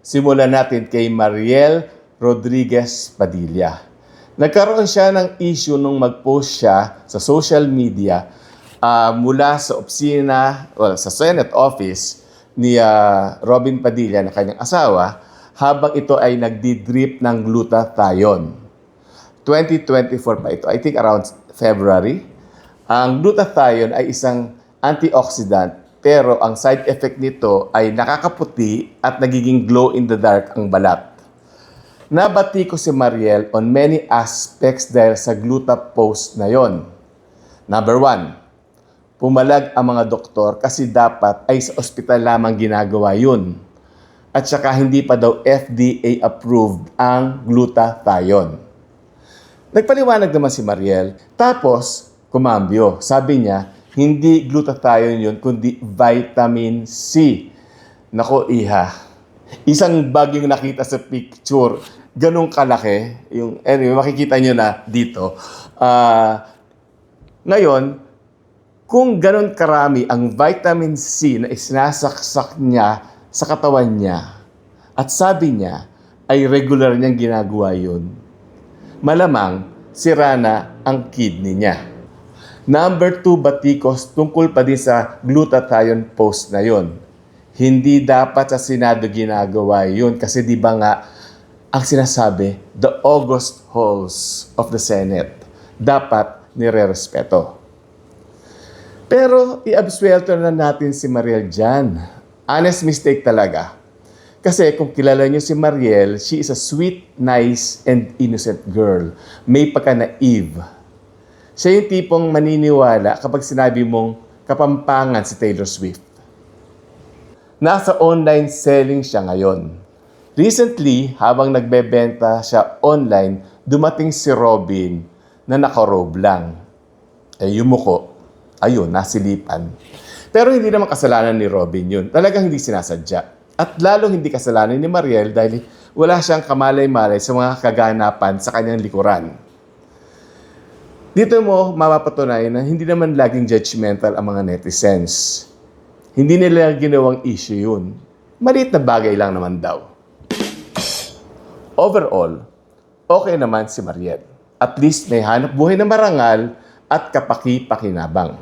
Simulan natin kay Mariel Rodriguez Padilla. Nagkaroon siya ng issue nung mag-post siya sa social media mula sa opisina, sa Senate office ni Robin Padilla na kanyang asawa habang ito ay nagdi-drip ng glutathione. 2024 pa ito, I think around February. Ang glutathione ay isang antioxidant pero ang side effect nito ay nakakaputi at nagiging glow in the dark ang balat. Nabati ko si Mariel on many aspects dahil sa gluta post na yon. Number 1, pumalag ang mga doktor kasi dapat ay sa ospital lamang ginagawa yun. At saka hindi pa daw FDA approved ang glutathione. Nagpaliwanag naman si Mariel, tapos kumambyo. Sabi niya, hindi glutathione yun, kundi vitamin C. Nako, iha. Isang bag yung nakita sa picture. Ganong kalaki. Anyway, makikita nyo na dito. Ngayon, kung ganon karami ang vitamin C na isinasaksak niya sa katawan niya, at sabi niya, ay regular niyang ginagawa yun, malamang sira na ang kidney niya. Number 2, batikos, tungkol pa din sa glutathione post na yon. Hindi dapat sa Senado ginagawa yun kasi di ba nga ang sinasabi, the august halls of the Senate, dapat nire-respeto. Pero i-absuelto na natin si Mariel dyan. Honest mistake talaga. Kasi kung kilala niyo si Mariel, she is a sweet, nice, and innocent girl. May pagka-naive. Siya yung tipong maniniwala kapag sinabi mong kapampangan si Taylor Swift. Nasa online selling siya ngayon. Recently, habang nagbebenta siya online, dumating si Robin na nakarobe lang. Yumuko. Ayun, nasilipan. Pero hindi naman kasalanan ni Robin yun. Talagang hindi sinasadya. At lalong hindi kasalanan ni Mariel dahil wala siyang kamalay-malay sa mga kaganapan sa kanyang likuran. Dito mo mapapatunayan na hindi naman laging judgmental ang mga netizens. Hindi nila ginawang issue yun. Maliit na bagay lang naman daw. Overall, okay naman si Mariel. At least may hanap buhay na marangal at kapaki-pakinabang.